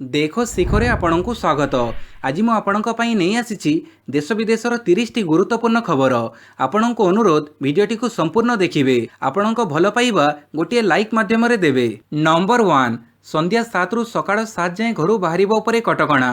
देखो शिखरे आपणଙ୍କୁ स्वागत। आज ମୁଁ ଆପଣଙ୍କ ପାଇଁ ନେଇ ଆସିଛି ଦେଶ ବିଦେଶର 30ଟି ଗୁରୁତ୍ୱପୂର୍ଣ୍ଣ ଖବର। ଆପଣଙ୍କୁ ଅନୁରୋଧ ଭିଡ଼ିଓଟିକୁ ସମ୍ପୂର୍ଣ୍ଣ ଦେଖିବେ। ଆପଣଙ୍କ ଭଲ ପାଇବା ଗୋଟିଏ ଲାଇକ୍ ମାଧ୍ୟମରେ ଦେବେ। ନମ୍ବର 1, ସନ୍ଧ୍ୟା 7ରୁ ସକାଳ 7 ଯାଏଁ ଘରୁ ବାହାରିବା ଉପରେ କଟକଣା।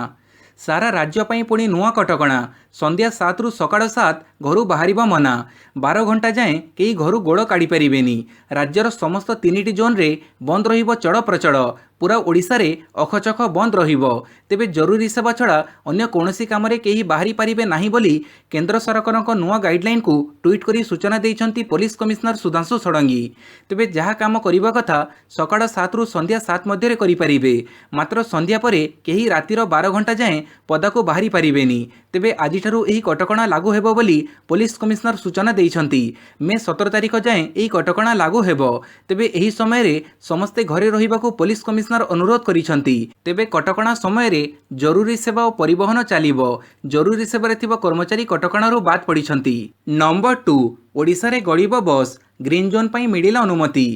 सारा राज्य ପାଇଁ पुणी नुआ कटकणा। संध्या 7ରୁ सकाळ 7 घरू बाहरिबा मना। 12 घंटा जाए कई घरू गोड़ काढ़ी परिबेनी। राज्यर समस्त 3टी जोन रे बंद रहिबो चढ़ प्रचढ़। पूरा ओडिशा रे अखचख बंद रहिबो। तेबे जरूरी सेवा छड़ा अन्य कोनोसी काम रे केही बाहरी पारिबे नाही बोली केंद्र सरकारक नुआ गाइडलाइन को ट्वीट करी सूचना देइछंती पुलिस कमिश्नर सुधांशु षडंगी। तेबे जहा काम करिबा कथा सकाळ 7ରୁ संध्या 7 मध्य रे करि परिबे। मात्र संध्या परे केही रातिर 12 घंटा जाए पदाको बाहरी पारिबेनी। तेबे आजिठारु एही कटकणा लागू हेबो बोली पुलिस कमिश्नर सूचना देइछंती। मे 17 तारिख जाए एही कटकणा लागू हेबो। तेबे एही समय रे समस्ते घरे रहिबाकू पुलिस कमिश्नर अनुरोध करिछंती। तेबे कटकणा समय रे जरूरी सेवा और परिवहन चलिबो। जरूरी सेवा रे थिबा कर्मचारी कटकणारू बाद पडिछंती। नंबर 2, ओडिसा रे गड़िबो बस। ग्रीन जोन पई मिडिला अनुमति।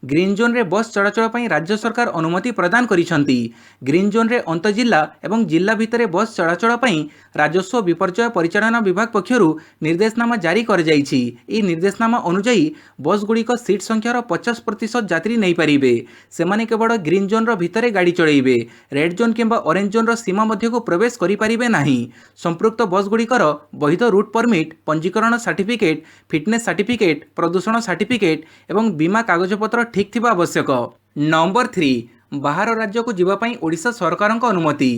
ग्रीन जोन रे बस चलाचल पर राज्य सरकार अनुमति प्रदान करिछंती। ग्रीन जोन रे अंत जिला एवं जिला भितरे बस चलाचल पर राजस्व विपर्यय परिचालन विभाग पक्षरु निर्देशनामा जारी कर जाइछि। ई निर्देशनामा अनुसार बस गुड़िक सीट संख्यार 50% यात्री नहीं पारिबे। सेमाने केवल ग्रीन जोन रो भितरे गाड़ी चलाइबे। रेड जोन किंबा ऑरेंज जोन रो सीमा मध्य को प्रवेश करि पारिबे नाही। संपृक्त बस गुड़िकर वैध रूट परमिट, पंजीकरण सर्टिफिकेट, फिटनेस सर्टिफिकेट, प्रदूषण सर्टिफिकेट एवं बीमा कागजपत्र ठीक थिबा आवश्यक। नंबर 3, बाहर राज्य को जीवाई ओडिशा सरकार अनुमति।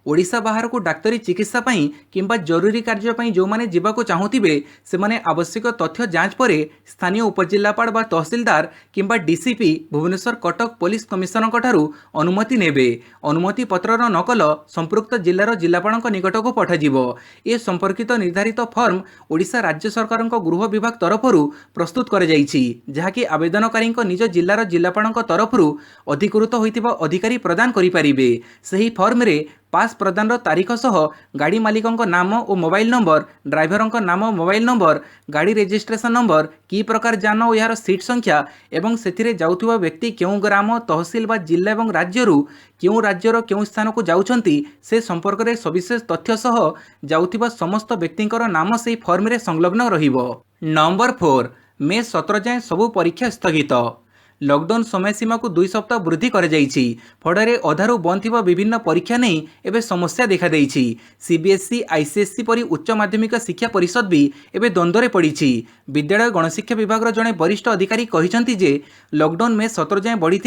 ओडिशा बाहर को डाक्तरी चिकित्सा पई किंबा जरूरी कार्य पई जो माने जीवाको चाहुथिबे से माने आवश्यक तथ्य जांच परे स्थानीय उपजिल्लापाल बा तहसीलदार किंबा DCP Bhubaneswar Cuttack police commissioner ठारू अनुमति नेबे। अनुमति पत्रर नकल संपृक्त जिल्लार जिल्लापालक निकट को पठाजिबो। ए संपर्कित निर्धारित फॉर्म ओडिशा राज्य सरकार गृह विभाग तरफरु प्रस्तुत कर जाइछि, जहाँकि आवेदनकारी निज जिल्लार जिल्लापालक तरफरु अधिकृत होइतिबा अधिकारी प्रदान करि परिबे। सही फॉर्म रे पास प्रदान तारीख सह गाड़ी मालिकों नाम और मोबाइल नंबर, ड्राइवर नाम मोबाइल नंबर, गाड़ी रजिस्ट्रेशन नंबर, की प्रकार जान और यार सीट संख्या एवं से जाउथुवा व्यक्ति क्यों ग्राम, तहसील बा जिला एवं राज्यरू क्यों राज्यर क्यों स्थान को जाउछंती से संपर्क में सविशेष तथ्य सह जाउथुवा समस्त व्यक्तिंकर नाम से फॉर्म रे संलग्न रहिबो। नंबर 4, मे 17 जाए सबु परीक्षा स्थगित। लॉकडाउन समय सीमा को 2 सप्ताह वृद्धि कर जाइछि। फड़े अधारू बंद थिबा विभिन्न परीक्षा नहीं एवं समस्या देखा देइछि। सीबीएसई, आईसीएसई परी उच्च माध्यमिक शिक्षा परिषद भी एवं द्वंद्व पड़ी। विद्यालय गणशिक्षा विभाग जड़े वरिष्ठ अधिकारी कहिसंति जे लॉकडाउन मे 17 जाए बढ़ी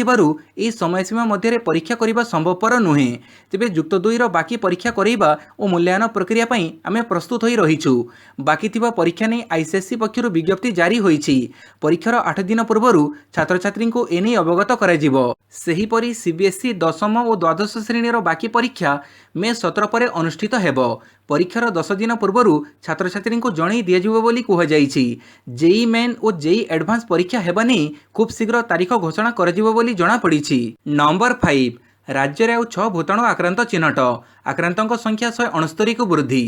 यह समय सीमा मध्य परीक्षा करने संभवपर नुहे। तेबे युक्त 2 बाकी परीक्षा करवा और मूल्यांकन प्रक्रिया पई आमे प्रस्तुत होई रहिछु। बाकी थिबा परीक्षा नहीं आईसीएसई पक्षरु विज्ञप्ति जारी होइछि। परीक्षार 8 दिन पूर्व छात्र छात्री को एने अवगत कराजिबो। सेहीपरि सीबीएसई 10म और द्वादश श्रेणी बाकी परीक्षा मे 17 पर अनुष्ठित हेबो। परीक्षार 10 दिन पूर्व छात्र छात्री को जणई दियाजिबो बोली कुहाଯାଇଛି। जेई मेन और जेई एडवांस परीक्षा हेबा नहीं खूब शीघ्र तारीख घोषणा कराजिबो बोली जणा पड़िछि। नंबर 5, राज्य में 6 भूताणु आक्रांत चिन्हट। आक्रांतों संख्या 169 को वृद्धि।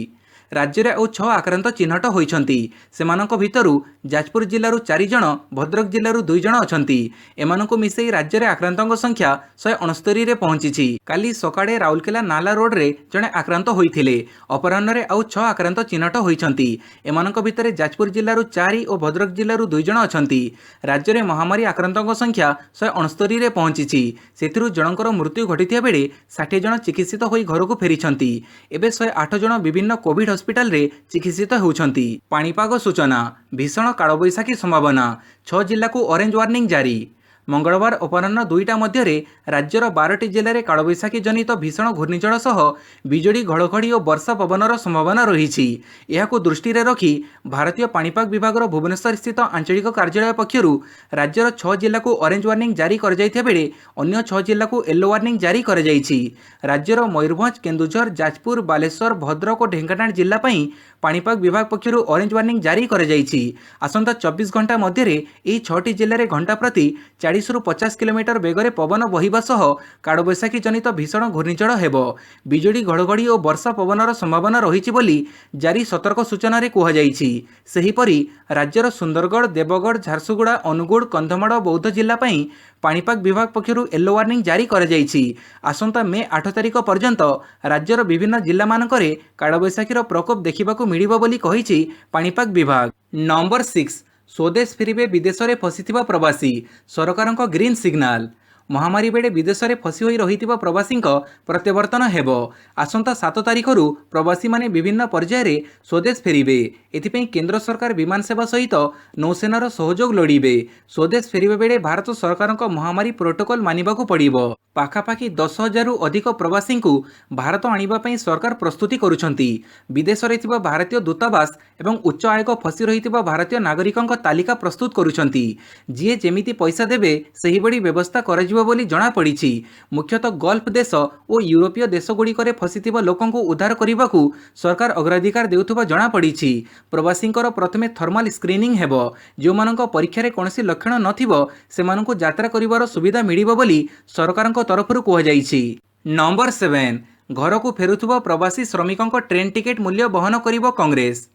राज्य में 6 आक्रांत चिन्हट होइछंती। सेमानक भितरु जाजपुर जिल्लारू 4 जण, भद्रक जिल्लारू 2 जण अछंती। एमानकु मिसेई राज्य में आक्रांतों संख्या 169 रे पहुंचीछि। काली सकाळे राउरकेला नाला रोड रे जणे आक्रांत होइथिले। अपराह्न रे आउ 6 आक्रांत चिन्हट होइछंती। एमानक भितरे जाजपुर जिल्लारू 4 और भद्रक जिल्लारू 2 जण अछंती। राज्य में महामारी आक्रांतों संख्या 169 रे पहुंचीछि। सेथिरु जणकर मृत्यु घटिथिया बेले 60 जण चिकित्सित होई घरकू फेरिछंती। एबे 108 जण विभिन्न कोविड हॉस्पिटल रे चिकित्सित होउछंती। पाणीपाग सूचना, भीषण कालबैशाखी संभावना। 6 जिला को ऑरेंज वार्निंग जारी। मंगलवार अपराह्न 2टा मध्य राज्यर 12टी जिले में कालबैशाखी जनित भीषण घूर्णिझड़ सह बिजोड़ी घड़घड़ी और वर्षा पवनर संभावना रही। यह दृष्टि रखी भारतीय पाणीपाग विभाग भुवनेश्वर स्थित आंचलिक कार्यालय पक्षर राज्यर 6 जिला को ऑरेंज वार्निंग जारी कर बेले अन्य 6 जिला को येलो वार्निंग जारी कर राज्यर मयूरभंज, केन्दुझर, जाजपुर, बालेश्वर, भद्रक और ढेंकानाल जिला पाणीपाग विभाग पक्षर ऑरेंज वार्निंग जारी कर आसंता 24 घंटा मध्य 6टी जिले में घंटा प्रति 40 ରୁ 50 किलोमीटर बेगरे पवन बहिबा सह कालबैशाखी जनित भीषण घूर्णिझड़ हेब। बिजुली घड़घड़ी और वर्षा पवनर संभावना रही बोली जारी सतर्क सूचना कुहଯାଇଛି। सेहीपरि राज्यर सुंदरगढ़, देवगढ़, झारसुगुड़ा, अनुगुड़, कंधमाल, बौद्ध जिला पई पाणीपाग विभाग पक्षरु येलो वार्निंग जारी कराଯାଇଛି। आसंता मे 8 तारिख पर्यंत राज्यर विभिन्न जिला मानकरे कालबैशाखीर प्रकोप देखिबाकू मिलिबो बोली कहिछि पाणीपाग विभाग। नंबर 6 स्वदेश फेरिबे विदेश में फसीथिबा प्रवासी, सरकारक ग्रीन सिग्नाल। महामारी बेड़े विदेश में फसी होई रहिथिबा प्रवासी प्रत्यावर्तन हेब। आसंता 7 तारिखरू प्रवासी माने विभिन्न पर्यायर स्वदेश फेरिबे। एथिपई केंद्र सरकार विमान सेवा सहित नौसेनार सहयोग लोड़िबे। स्वदेश फेरिबे बेड़े भारत सरकारक महामारी प्रोटोकॉल मानिबाकू पड़िबो। पाखापाखि 10,000 रु अधिक प्रवासी भारत आनिबा पई सरकार प्रस्तुति करुछंती। विदेश रे थिबा भारतीय दूतावास एवं उच्च आयोग फसी रहिथिबा भारतीय नागरिकंक तालिका प्रस्तुत करुछंती। जिए जेमिति पैसा देबे सही बड़ी व्यवस्था कराजिबो बोली जणा पड़िछि। मुख्यतः गल्फ देश और यूरोपीय देशगुड़िकरे फसीथिबा लोकंकु उद्धार करिबाकू सरकार अग्राधिकार देउथबा जणा पड़िछि। प्रवासींकर प्रथमे थर्माल स्क्रीनिंग हेब। जो मानक परीक्षा रे कोनोसी लक्षण नथिबो सेमानकु यात्रा करिवार सुविधा मिलिबो बोली सरकारक तरफरु कुहଯାଇଛି। नंबर 7 घरकू फेरुथुबा प्रवासी श्रमिकंक ट्रेन टिकेट मूल्य वहन करिबो कांग्रेस।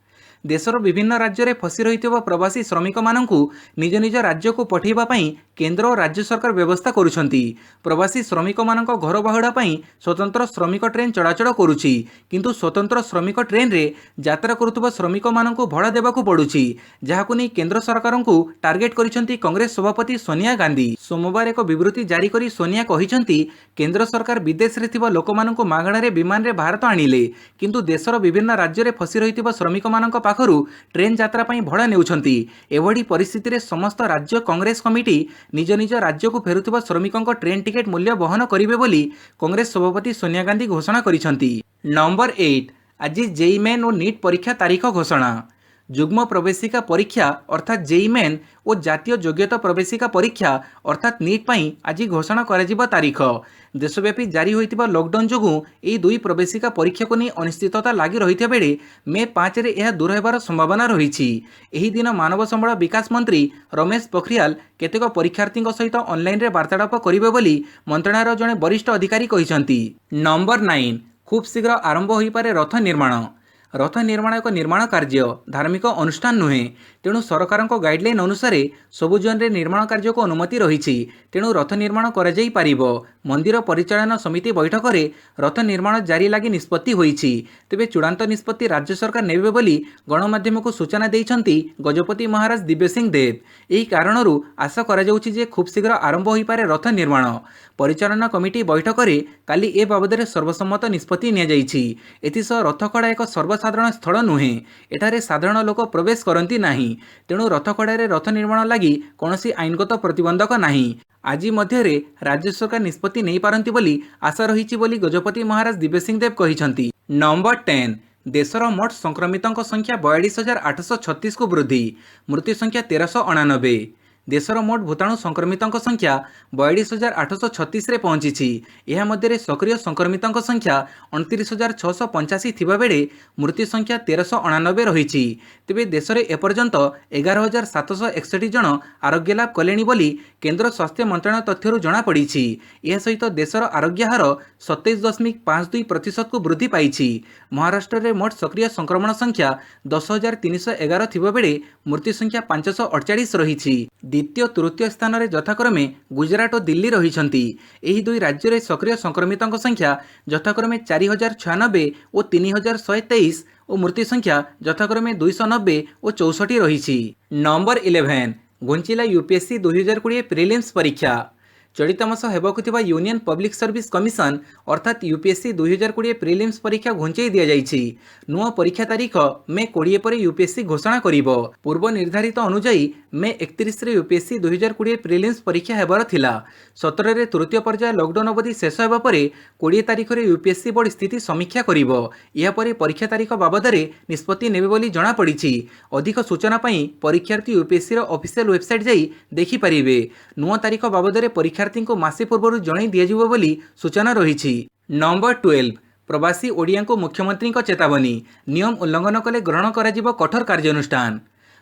देशर विभिन्न राज्य में फसी रही प्रवासी श्रमिक मानू निज निज राज्य को पठेबा पई केंद्र और राज्य सरकार व्यवस्था करुछंती। प्रवासी श्रमिक मानक घर बाहुड़ा पई स्वतंत्र श्रमिक ट्रेन चलाचल करुछि, किंतु स्वतंत्र श्रमिक ट्रेन रे यात्रा करुथुबा श्रमिक मानक भड़ा देबाकू पड़ुछि, जाहाकू नै केंद्र सरकार को टार्गेट करिसंती कांग्रेस सभापति सोनिया गांधी। सोमवार एक विवृत्ति जारी करी सोनिया कहिसंती केंद्र सरकार विदेश रे थिबा लोक मानक मागणा रे विमान रे भारत आनिले, किंतु देशर विभिन्न राज्य में फसी रही श्रमिक मानक पाखरु ट्रेन यात्रा पई भड़ा नेउछंती। एवढी परिस्थिति रे समस्त राज्य कांग्रेस कमिटी निज निज राज्य को फेरुथुबा श्रमिकंक ट्रेन टिकेट मूल्य वहन करिवे बोली कांग्रेस सभापति सोनिया गांधी घोषणा करिसंती। नंबर 8 आज जेईई मेन और नीट परीक्षा तारीख घोषणा। जुग्म प्रवेशिका परीक्षा अर्थात जेईई मेन और जातीय योग्यता प्रवेशिका परीक्षा अर्थात नीट पई आज घोषणा करा तारीख। देशव्यापी जारी होइतिबा लॉकडाउन जोगु एई दुई प्रवेशिका परीक्षा को नहीं अनिश्चितता लगी रही बेले मे 5 रे यह दूर होबार संभावना रही। एही दिन मानव संबल विकास मंत्री रमेश पोखरियाल केतेक परीक्षार्थी सहित ऑनलाइन रे वार्तालाप करिवे बोली मंत्रालयर जड़े वरिष्ठ अधिकारी कहिसंती। नंबर 9 खूब शीघ्र आरंभ होई पारे रथ निर्माण। रथ निर्माण एक निर्माण कार्य धार्मिक अनुष्ठान नुहे, तेणु सरकार गाइडलाइन अनुसार सबु जोन रे निर्माण कार्य को अनुमति रही। तेणु रथ निर्माण करा जाई पारिबो। मंदिर परिचालन समिति बैठक में रथ निर्माण जारी लगी निष्पत्ति होईछि। तेबे चूड़ांत निष्पत्ति राज्य सरकार नेबे बोली गणमाध्यम को सूचना देइछंती गजपति महाराज दिव्य सिंह देव। एही कारणरू आशा करा जाउछि जे खूब शीघ्र आरंभ होई पारे रथ निर्माण। परिचालन कमिटी बैठक में काली ए बाबद सर्वसम्मत निष्पत्ति निया जाइछि। एथिसह रथखड़ा एक सर्वसाधारण स्थल नुहे, एठारे साधारण लोक प्रवेश करती नहीं, तेणु रथखड़े रथ निर्माण लगी कौनसी आईनगत प्रतिबंधक नहीं। आज मध्य राज्य सरकार निष्पत्ति नहीं पारंती बोली आशा रही बोली गजपति महाराज दिव्य सिंह देव कहिसंती। नंबर 10 देशर मोट संक्रमितों संख्या 42,836 को वृद्धि, मृत्यु संख्या 1399। देशर मोट भूताणु संक्रमितों संख्या 42,836 रे पहुंची। यह मध्य सक्रिय संक्रमितों संख्या 29,685 थिबा बेले मृत्यु संख्या 1399 रही। तेबे देश में एपर्यंत 11,761 जन आरोग्य लाभ कले बोली केंद्र स्वास्थ्य मंत्रालय तथ्य जना पड़ी। यह सहित देशर आरोग्य हार 27.52% को वृद्धि पाई। महाराष्ट्र में मोट सक्रिय संक्रमण संख्या 10,311 थिबा बेले मृत्यु संख्या 548 रही। द्वितीय तृतीय स्थान में यथाक्रमे गुजरात और दिल्ली रही। एही दुई राज्य में सक्रिय संक्रमितों संख्या यथाक्रमे 4,096 और 3,123 और मृत्यु संख्या यथाक्रमे 290 और 64 रही। नंबर 11 घुंचिला यूपीएससी 2020 प्रिलिम्स परीक्षा। चलित मास हेबाकु थिबा यूनियन पब्लिक सर्विस कमिशन अर्थात यूपीएससी 2020 प्रिलिम्स परीक्षा घुंचई दिया जाइछि। नुआ परीक्षा तारीख मे 20 पर यूपीएससी घोषणा करिबो। पूर्व निर्धारित अनुसार मे 31 रे यूपीएससी 2020 प्रिलिम्स परीक्षा हेबार थिला। 17 रे तृतीय पर्याय लॉकडाउन अवधि शेष हेबा परे 20 तारीख रे यूपीएससी बोर्ड स्थिति समीक्षा करिबो। या परे परीक्षा तारीख बाबद रे निष्पत्ति नेबे बोली जणा पड़िछि। अधिक सूचना पई परीक्षार्थी यूपीएससी रो ऑफिशियल वेबसाइट जाई देखि परिबे। नुआ तारीख बाबद रे परीक्षार्थी को मासे पूर्व जणाई दियाजिबो बोली सूचना रही। नंबर 12 प्रवासी ओडिया को मुख्यमंत्री चेतावनी, नियम उल्लंघन कले ग्रहण करा कठोर कार्यानुष्ठान।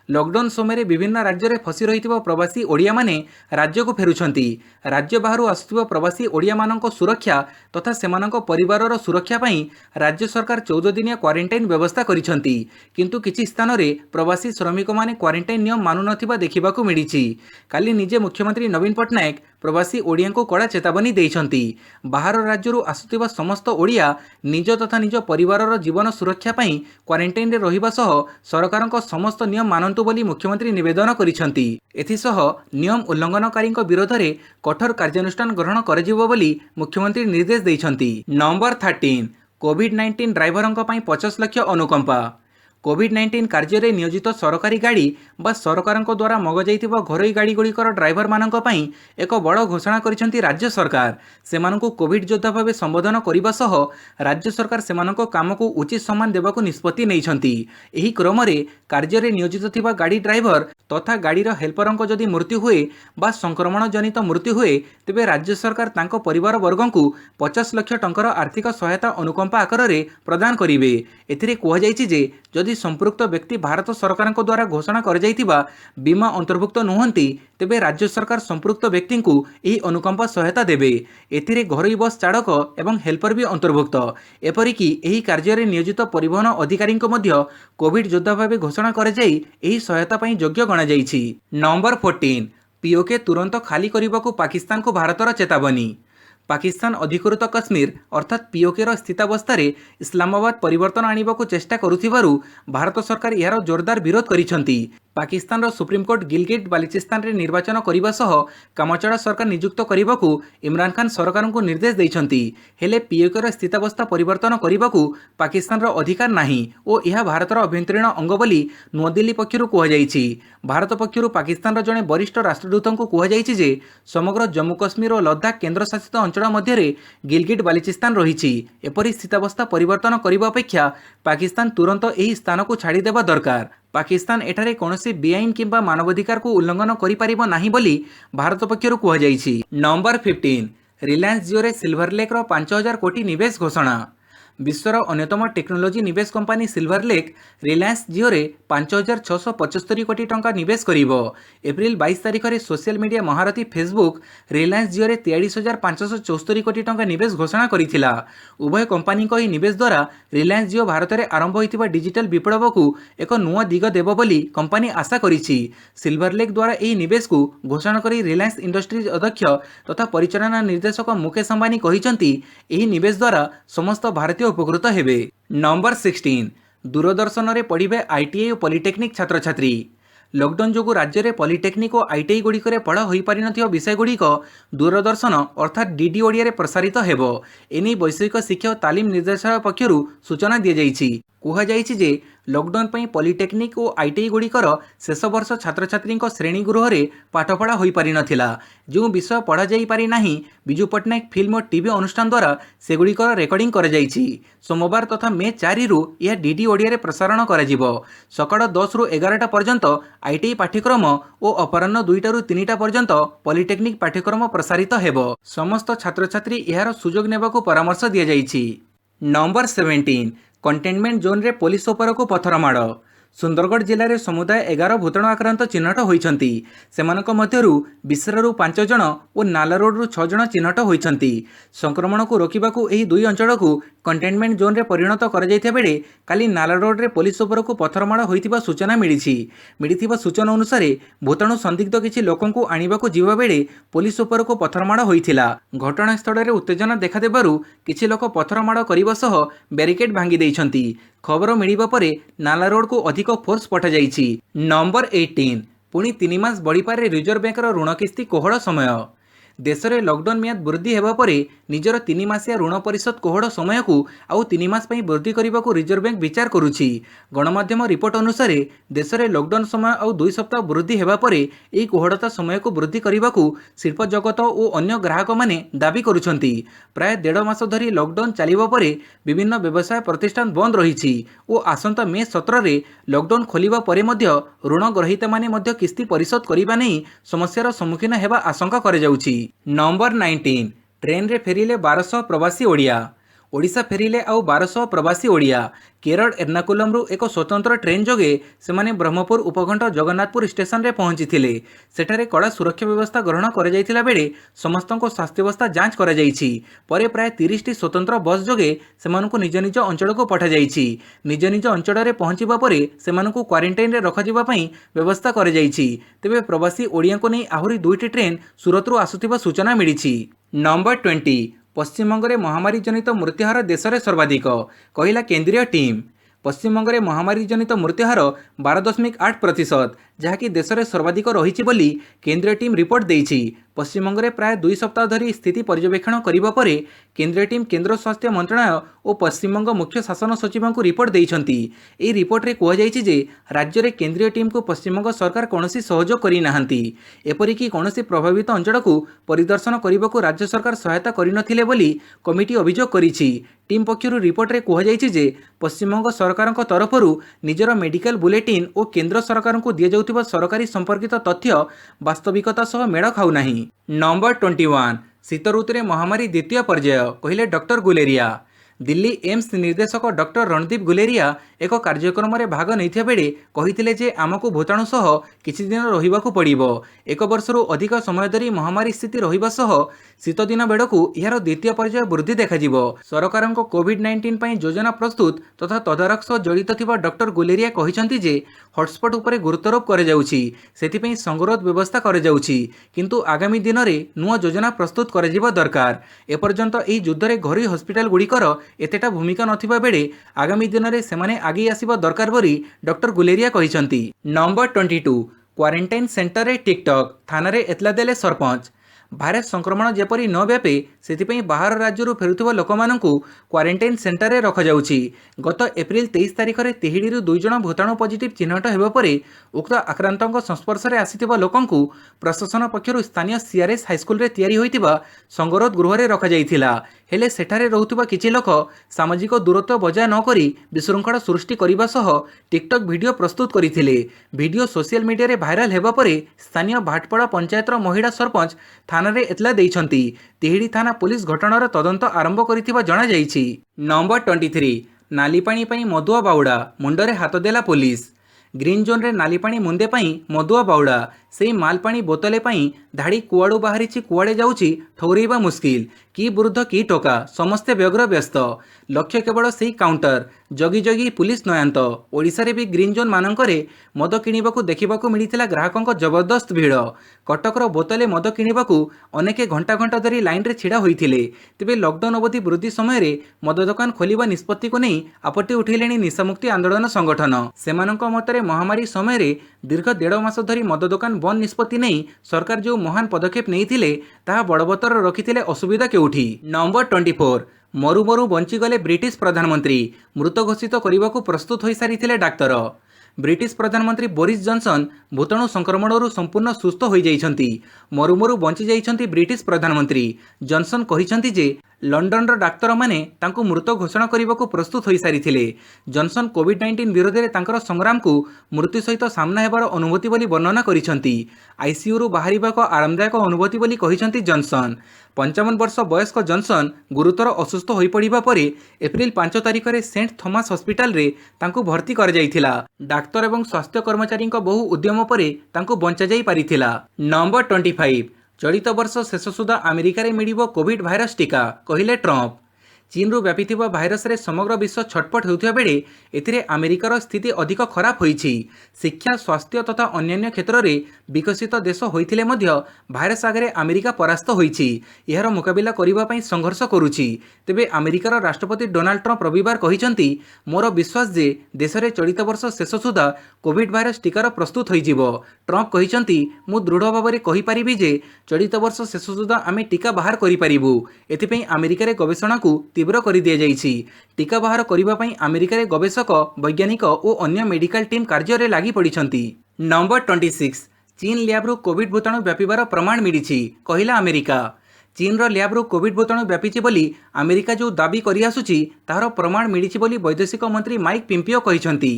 लॉकडाउन समय विभिन्न राज्य में फसी रही प्रवासी ओडिया माने राज्य को फेरुछंती। राज्य बाहर आसुथिबा प्रवासी ओडिया मानक सुरक्षा तथा सेमानक परिवारर सुरक्षा पई राज्य सरकार 14 दिनिया क्वारंटाइन व्यवस्था करिसंती। किंतु किछि स्थान रे प्रवासी श्रमिक माने क्वारंटाइन नियम मानु नथिबा देखिबाकू मिलिछि। काली निजे मुख्यमंत्री नवीन पट्टनायक प्रवासी ओडिया को कड़ा चेतावनी देइछंती। बाहर राज्यरू आसुथिबा समस्त ओडिया निज तथा निज परिवारर जीवन सुरक्षा पई क्वारंटाइन रे रहिबा सह सरकारक समस्त नियम मानन्तु बोली मुख्यमंत्री निवेदन करिसंती। एथिसह नियम उल्लंघनकारी विरोध में कठोर कार्यानुष्ठान ग्रहण कराजिबो बोली मुख्यमंत्री निर्देश देइछंती। नंबर 13 कोविड-19 ड्राइवरंक पई 50 लाख अनुकंपा। कोविड-19 कार्य में नियोजित सरकारी गाड़ी बा सरकार द्वारा मगाई घरोई गाड़ी गुड़िकर ड्राइवर मानक पई एक बड़ घोषणा करिसेंती राज्य सरकार। सेमानकु कोविड योद्धा भाव संबोधन करने सह राज्य सरकार सेमानक काम को उचित सम्मान देवाकू निष्पत्ति नैछंती। एही क्रम में कार्य में नियोजित थिबा गाड़ी ड्राइवर तथा गाड़ीर हेल्परंक जदि मृत्यु हुए बा संक्रमण जनित मृत्यु हुए तेबे राज्य सरकार तांको परिवार वर्गंकु 50 लाख टंकार आर्थिक सहायता अनुकंपा आकार में प्रदान करिवे। एथिरे कुहा जायछि जे जदि संपृक्त व्यक्ति भारत सरकार द्वारा घोषणा कर जाइतिबा बीमा अंतर्भुक्त नुहंती तेबे राज्य सरकार संपृक्त व्यक्ति को यह अनुकंपा सहायता देवे। एथिरे घरोई बस चालक एवं हेल्पर भी अंतर्भुक्त। एपरिकी एही कार्य में नियोजित परिवहन अधिकारी कोविड योद्धा भाव घोषणा कर सहायता पई योग्य गणा जाइछि। नंबर 14 पीओके तुरंत खाली करने को पाकिस्तान को भारतर चेतावनी। पाकिस्तान अधिकृत कश्मीर अर्थात पीओकेर स्थितावस्था इस्लामाबाद परिवर्तन आने को चेष्टा करुथिबारु भारत सरकार यार जोरदार विरोध करिसंती। पाकिस्तान सुप्रीमकोर्ट गिलगिट बाल्टिस्तान रे निर्वाचन करने सह कामचड़ा सरकार नियुक्त करने को इमरान खान सरकार को निर्देश देइछंती। हेले पीओकेर स्थितावस्था परिवर्तन करने को पाकिस्तान अधिकार नाही और यह भारतर अभ्यंतरीण अंग बोली नुआदिल्ली पक्षर कहुଯାଇଛି। भारत पक्षर पाकिस्तान जड़े वरिष्ठ राष्ट्रदूत को कहुଯାଇଛି जे समग्र जम्मू काश्मीर और लद्दाख केन्द्रशासित अंचल मध्य गिलगिट बाल्टिस्तान रही। एपरी स्थितावस्था परिवर्तन करने अपेक्षा पाकिस्तान तुरंत यही स्थान को छाड़देवा दरकार। पाकिस्तान एठारे कौनसी बेआईन किंबा मानवाधिकार को उल्लंघन करिपारिबो नाही बोली भारत पक्षर कहुଯାଇଛି। नंबर 15 रिलायंस जियो रे सिल्वर लेक रो 5000 कोटी निवेश घोषणा। विश्वर अन्यतम टेक्नोलोजी निवेश कंपनी सिल्वर लेक रिलायंस जियो रे 5675 कोटी टंका निवेश करिवो। एप्रिल 22 तारिख में सोशल मीडिया महारथी फेसबुक रिलायंस जियो रे 43,574 कोटी टंका निवेश घोषणा करिथिला। उभय कंपनी को ही निवेश द्वारा रिलायंस जियो भारत में आरंभ होइतिबा डिजिटल विप्लव को एक नुआ दिग देव बोली कंपनी आशा करिछि। सिल्वर लेक द्वारा यह निवेश को घोषणा करी रिलायंस इंडस्ट्रीज अध्यक्ष तथा परिचालना निर्देशक मुकेश अंबानी कहिसंती एही निवेश द्वारा समस्त भारतीय उपकृत हेबे। नंबर 16 दूरदर्शन रे पढ़िबे आईटीआई और पॉलिटेक्निक छात्र छात्री। लॉकडाउन जो राज्य में पॉलिटेक्निक और आईटीआई गुड़िक पढ़ा हो पारि नथिबा विषय गुड़िक दूरदर्शन अर्थात डीडी ओडिया रे प्रसारित हेबो। एनी वैषयिक शिक्षा और तालीम निर्देशालय पक्षरु सूचना दिया जाइछि। कहुଯାଇଛି जे लॉकडाउन पई पॉलिटेक्निक और आईटीआई गुड़िकर शेष वर्ष छात्र छात्री श्रेणी गृह में पाठपढ़ा हो पारि नथिला। जो विषय पढ़ा जाई पारि नाही विजु पट्टनायक फिल्म और टीवी अनुष्ठान द्वारा सेगुड़िकर रेकर्डिंग कर जाइछि। सोमवार तथा मे 4 रु यह डीडी ओडिया रे प्रसारण कराजिबो। सकाळ 10 रु 11टा पर्यंत आईटीआई पाठ्यक्रम और अपराह्न 2टा रु 3टा पर्यंत पॉलिटेक्निक पाठ्यक्रम प्रसारित हेबो। समस्त छात्र छात्री यार सुजोग नेबाकू परामर्श दिया जाइछि। नंबर 17 कंटेनमेंट जोन रे पुलिस उपर को पथर माड़। सुंदरगढ़ जिले में समुदाय 11 भूताणु आक्रांत चिन्हट होइछंती। सेमानक मध्यरु बिसरारु 5 जण और नालारोड 6 जण चिन्हट होइछंती। संक्रमण को रोकिबाकू एही दुई अंचल को कंटेनमेंट जोन रे परिणत कर जाइथा बेले काली नालारोड रे पुलिस उपर को पथरमाड़ होइतिबा सूचना मिलिथिबा सूचना अनुसार भूताणु संदिग्ध किछि लोकंकु आनिबाकू जीवा बेले पुलिस उपर को पथरमाड़ होइथिला। घटनास्थल रे उत्तेजना देखा देबारु किछि लोक पथरमाड़ करिबा सह बैरिकेड भांगी दैछंती। खबर मिलिबा परे नालारोड को अधिक फोर्स पठा जाइछि। नंबर 18 पुणी 3 मास बढ़िपारे रिजर्व बैंक ऋण किस्ती कोहड़ समय। देश में लॉकडाउन मियाद वृद्धि हेबा परे निजर 3 मासिया ऋण परिशोध कोहड़ समय को आउ 3 मास पई वृद्धि करने को रिजर्व बैंक विचार करुछि। गणमाध्यम रिपोर्ट अनुसार देश में लॉकडाउन समय आउ 2 सप्ताह वृद्धि हेबा परे एही कोहड़ता समय को वृद्धि करने को शिल्प जगत और अन्य ग्राहक माने दाबी करुछंती। प्राय 1.5 मास धरी लॉकडाउन चलिबा परे विभिन्न व्यवसाय प्रतिष्ठान बंद रहिछि और आसंता मे 17 रे लॉकडाउन खोलिबा परे मध्य ऋण ग्रहीता माने मध्य किस्ती परिशोध करिबा नै समस्यार सम्मुखीन हेबा आशंका करे जाउछि। नंबर 19 ट्रेन रे फेरिले 1200 प्रवासी ओडिया। ओडिशा फेरिले आउ 1200 प्रवासी ओडिया। केरल एर्नाकुलमरू एक स्वतंत्र ट्रेन जोगे सेमाने ब्रह्मपुर उपखंड जगन्नाथपुर स्टेशन रे पहुंची। सेठारे कड़ा सुरक्षा व्यवस्था ग्रहण कर जाइतिला बेले समस्तको स्वास्थ्यावस्था जांच कर जाइछि। परे प्राय 30 टी स्वतंत्र बस जोगे सेमानकु निज निज अंचल को पठा जाइछि। निज निज अंचल रे पहुंचीबा परे सेमानकु क्वारंटाइन रे रखाजिबा पई व्यवस्था कर जाइछि। तेबे प्रवासी ओडिया को नै आहुरी 2टी ट्रेन सूरत रु आसुथिबा सूचना मिलिछि। नंबर 20 पश्चिमबंग में महामारी जनित मृत्युहार देश में सर्वाधिक कहला केंद्रीय टीम। पश्चिमबंग में महामारी जनित मृत्युहार 12.8%, जहाँकि देश में सर्वाधिक रही बोली केंद्रीय टीम रिपोर्ट देइछि। पश्चिमबंग में प्राय 2 सप्ताह धरी स्थिति पर्यवेक्षण करिबा परे केंद्रीय टीम केंद्र स्वास्थ्य मंत्रालय और पश्चिमबंग मुख्य शासन सचिव को रिपोर्ट देइछंती। एही रिपोर्ट रे कुहाଯାଇଛି जे राज्य रे केंद्रीय टीम को पश्चिमबंग सरकार कौनसी सहयोग करि नाहंती। एपरिकी कौनसी प्रभावित अंचल को परिदर्शन करने को राज्य सरकार सहायता करिनथिले बोली कमिटी अभियोग करिछि। टीम पक्षर रिपोर्ट रे कुहाଯାଇଛି जे पश्चिमबंग सरकार तरफरु निजर मेडिकल बुलेटिन और केंद्र सरकार को दिया जाउथिबा सरकारी संपर्कित तथ्य वास्तविकता सह मेल खाउ नाही। नंबर 21 शीत ऋतु में महामारी द्वितीय पर्याय कहले डॉक्टर गुलेरिया। दिल्ली एम्स निर्देशक डॉक्टर रणदीप गुलेरिया एक कार्यक्रम में भाग नहीं बेले कही जे आमको भूताणु सह किछि दिन रहिबाकु पड़िबो। 1 वर्षरु अधिक समय धरी महामारी स्थिति रहिबा सह शीत दिन बेड़कू यार द्वितीय पर्याय वृद्धि देखाजिबो। सरकारक कोविड-19 पई योजना प्रस्तुत तथा तदारख सह जड़ित थिबा डॉक्टर गुलेरिया कहिसंती जे हॉटस्पॉट उपरे गुरुत्वारोप करे जाउछि, सेथिपई संगरोध व्यवस्था करे जाउछि, किंतु आगामी दिन में नुआ योजना प्रस्तुत करे जिबा दरकार। एपर्यंत एही युद्ध रे घरोई हॉस्पिटल गुड़िकर एतेटा भूमिका नथिबा बेले आगामी दिन में सेमाने आगे आसिबा दरकार बोली डॉक्टर गुलेरिया कहिसंती। नंबर 22 क्वारंटाइन सेंटर रे टिकटॉक थाना रे एतला देले सरपंच। भाइरस संक्रमण जेपरी न व्यापे सेथिपई बाहर राज्यरू फेरुथिबा लोकमानंकु क्वारंटाइन सेंटर रे रखा जाउछि। गत एप्रिल 23 तारिख रे तिहिडीरू 2 जण भूताणु पॉजिटिव चिन्हट हेबा परे उक्त आक्रांतक संस्पर्श रे आसिथिबा लोकंकु प्रशासन पक्षरु स्थानीय सीआरएस हाईस्कूल रे तयारी होइतिबा संगरोध गृह रे रखा जाइथिला। हेले सेठारे रहुथिबा किछि लोक सामाजिक दूरत्व बजाय न करी विशृंखला सृष्टि करिबा सह टिकटॉक वीडियो प्रस्तुत करिथिले। वीडियो सोशल मीडिया रे भाइराल हेबा परे स्थानीय भाटपड़ा पंचायतर महिला सरपंच थाना रे एतला देइछंती। तिहिडी थाना पुलिस घटनार तदंत आरंभ करिथिबा जणा जाइछि। नंबर 23 नालीपाणी पई मधुआ बाउडा मुंडरे हाथ देला पुलिस। ग्रीन जोन रे नालीपाणी मुंदे पई मधुआ बाउडा से मालपाणी बोतले पई धाड़ी कुआड़ू बाहरी कुआड़े जाउछि ठौरेइबा मुस्किल। की विरुद्ध की टोका समस्ते व्यग्र व्यस्त। लक्ष्य केवल से काउंटर जगी जगी पुलिस नयांत। ओडिशा रे भी ग्रीन जोन मानकरे मद किणिबाकू देखिबाकू मिलिथिला ग्राहकंक जबरदस्त भिड़। कटकर बोतले मद किणिबाकू अनेके घंटा घंटा धरी लाइन रे छिड़ा होइथिले। तेबे लॉकडाउन अवधि वृद्धि समय रे मद दुकान खोलिबा निष्पत्ति को नहीं आपत्ति उठेलेनी निशामुक्ति आंदोलन संगठन। सेमानक मतरे महामारी समय रे दीर्घ 1.5 मास धरी मद दुकान बंद निष्पत्ति नहीं सरकार जो महान पदक्षेप नहीं ताहा बड़बतर रखिथिले असुविधा केउठी। नंबर 24 मरु मरु बंचीगले ब्रिटिश प्रधानमंत्री मृत घोषित करने को प्रस्तुत हो सारी डाक्तर। ब्रिटिश प्रधानमंत्री बोरिस जॉनसन भूताणु संक्रमण संपूर्ण सुस्थ हो जाइछंती। मरु मरु बंची जाइछंती ब्रिटिश प्रधानमंत्री। जॉनसन कहिछंती जे लंडन डाक्तर माने तांको मृत घोषणा करने को प्रस्तुत हो सारी। जॉनसन कोविड-19 विरोध में तांकर संग्राम को मृत्यु सहित सामना हेबार अनुभूति बोली वर्णना करिछंती। आईसीयू रु बाहरिबा को आरामदायक अनुभूति बोली कहिछंती जॉनसन। 55 वर्ष वयस्क जॉनसन गुरुतर असुस्थ हो पड़ा पर एप्रिल 5 तारिख में सेंट थॉमस हॉस्पिटल रे तांको भर्ती कर जाइथिला। डाक्तर एवं स्वास्थ्य कर्मचारी बहु उद्यम पर तांको बंचा जाई पारिथिला। नंबर 25 चलित वर्ष शेष सुधा अमेरिका रे मिलिबो कोविड भाइरस टीका कहिले ट्रंप। चीन रु व्यापी भाइरस रे समग्र विश्व छटपट होउथिबा बेले एथिरे अमेरिकार स्थिति अधिक खराब होईछि। शिक्षा स्वास्थ्य तथा अन्य क्षेत्र में विकसित देश होइथिले मध्य भाइरस आगे अमेरिका परास्त होईछि। एहार मुकाबिला करिबा पई संघर्ष करुछि। तेबे अमेरिकार राष्ट्रपति डोनाल्ड ट्रंप रविवार कहिसंती मोर विश्वास जे देश में चलित वर्ष शेष सुधा कोविड भाइरस टीकार प्रस्तुत होइजिबो। ट्रंप कहिसंती मु दृढ़ भाव में कहि परिबि जे चलित वर्ष शेष सुधा आमे टीका बाहर करि परिबु। एथिपई अमेरिका रे गवेषणा को तीव्र कर दि जाइछि। टीका बाहर करिबा पई अमेरिका रे गवेषक वैज्ञानिक और अन्य मेडिकल टीम कार्य रे लागि पड़िछंती। नंबर 26 चीन लैब्रु कोविड भूताणु व्यापिबार प्रमाण मिलिछि कहला अमेरिका। चीनर ल्याब्रु कोविड भूताणु व्यापीची बोली अमेरिका जो दाबी करि आसुची ताହାର प्रमाण मिलिछि बोली वैदेशिक मंत्री माइक पिम्पियो कहिसंती।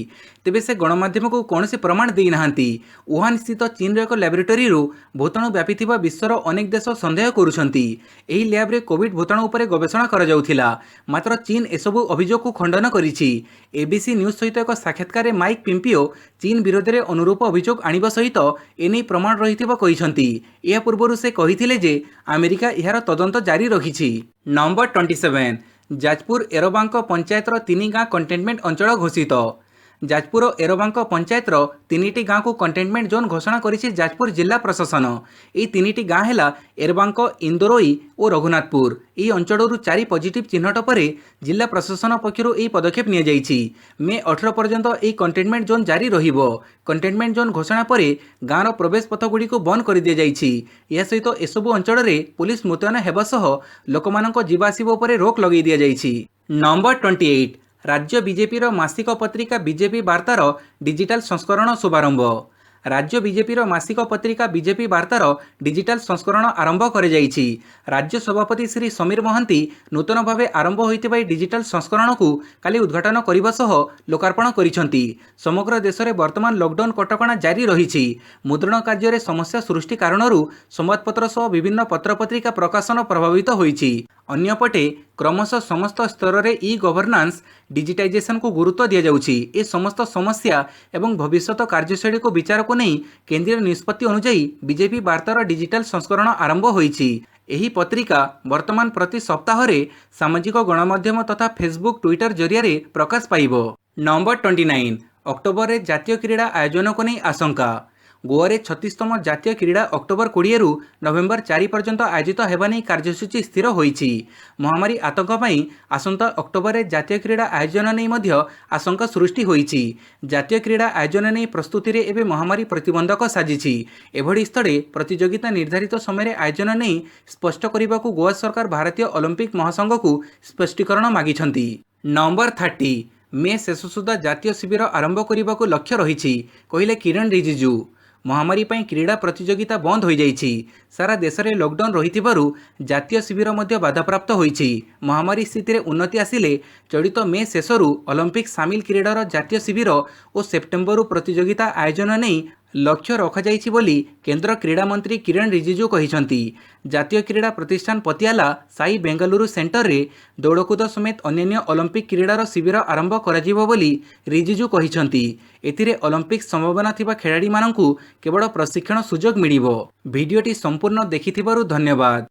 तेबे से गणमाध्यम को कौनसी प्रमाण देई नाहांती। वुहान स्थित चीनर एक लैबोरेटरी भूताणु व्यापीथिबा विश्वर अनेक देश संदेह करुछंती। एही लैब्रे कोविड भूताणु उपरे गवेषणा करा जाउथिला, मात्र चीन एसबु अभियोग को खंडन करिछि। एबीसी न्यूज सहित एक साक्षात्कार माइक पिम्पियो चीन विरोध में अनुरूप अभियोग आनिबा सहित एने प्रमाण रहिथिबा कहिसंती। या पूर्वरु से कहिथिले जे अमेरिका यार तदंत जारी रखिछि। नंबर 27 जाजपुर एरोबांक पंचायतर 3 गाँ कंटेनमेंट अंचल घोषित। जाजपुर एरोबांक पंचायतर 3टी गाँ को कंटेनमेंट जोन घोषणा करिछि जाजपुर जिला प्रशासन। यह 3टी गाँ है एरबांक, इंदोरोई और रघुनाथपुर। यह अंचल 4 पॉजिटिव चिन्हट पर जिला प्रशासन पक्षर यह पदक्षेप निया जाइछि। मे 18 पर्यंत यह कंटेनमेंट जोन जारी रहिबो। कंटेनमेंट जोन घोषणा पर गाँवर प्रवेश पथ गुड़ी को बंद कर दि जाइछि। या सहित एसबु अंचल पुलिस मुतयन हेबा सह लोकमानक जीवा आसिबा उपरे रोक लगे दि जाइछि। नंबर 28 राज्य बीजेपी मासिक पत्रिका बीजेपी वार्तार डिजिटल संस्करण शुभारंभ। राज्य बीजेपी मासिक पत्रिका बीजेपी वार्तार डिजिटल संस्करण आरंभ करे जाइछि। राज्य सभापति श्री समीर महांती नूतन भावे आरंभ होइतिबा डिजिटल संस्करण को काली उद्घाटन करबा सह लोकार्पण करिसंती। समग्र देश में वर्तमान लॉकडाउन कटकणा जारी रहिछि। मुद्रण कार्य में समस्या सृष्टि कारणरू संवादपत्र सह विभिन्न पत्रपत्रिका प्रकाशन प्रभावित होइछि। अन्यपटे क्रमशः समस्त स्तर में ई गवर्नांस डिजिटाइजेशन को गुरुत्व दि जाउछि। ए समस्त समस्या एवं भविष्यत कार्यशैली को विचार को नहीं केंद्रीय निष्पत्ति अनुଯାयी बीजेपी वार्तार डिजिटल संस्करण आरंभ होइछि। एही पत्रिका वर्तमान प्रति सप्ताह सामाजिक गणमाध्यम तथा फेसबुक ट्विटर जरिया प्रकाश पाइबो। नंबर 29 अक्टोबर में जातीय क्रीड़ा आयोजन को नहीं आशंका। गोवा रे 36तम जातीय क्रीड़ा अक्टोबर 20 रु नवेम्बर 4 पर्यंत आयोजित हेबा नहीं कार्यसूची स्थिर होइछि। महामारी आतंक पई आसंता अक्टोबर में जातीय क्रीड़ा आयोजन नहीं मध्य आशंका सृष्टि होइछि। जातीय क्रीड़ा आयोजन नहीं प्रस्तुति रे एबे महामारी प्रतिबंधक साजिछि। एभଳି स्थले प्रतियोगिता निर्धारित समय आयोजन नहीं स्पष्ट करने गोवा सरकार भारतीय ओलंपिक महासंघ को स्पष्टीकरण मागिछंती। नंबर 30 मे शेष सुधा जातीय शिविर आरंभ करने को लक्ष्य रही कहले किरण रिजिजू। महामारी पई क्रीड़ा प्रतियोगिता बंद हो जाइछि। सारा देश में लॉकडाउन रही जातीय शिविर मध्य बाधाप्राप्त होइछि। महामारी स्थिति में उन्नति आसिले चलित मे शेषरू ओलंपिक सामिल क्रीडार जातीय शिविर और सेप्टेम्बर प्रतियोगिता आयोजन नहीं लक्ष्य रखाଯାଇଛି बोली केंद्र क्रीड़ा मंत्री किरण रिजिजू कहिसंती। जातीय क्रीड़ा प्रतिष्ठान पतियाला साई बेंगलुरु सेंटर रे दौड़कूद समेत अन्य ओलंपिक क्रीडार शिविर आरंभ कराजिबो बोली रिजिजू कहिसंती। एथिरे ओलंपिक संभावना थिबा खेलाड़ी माननकु केवल प्रशिक्षण सुजोग मिलिबो। भिडियोटी संपूर्ण देखिथिबारु धन्यवाद।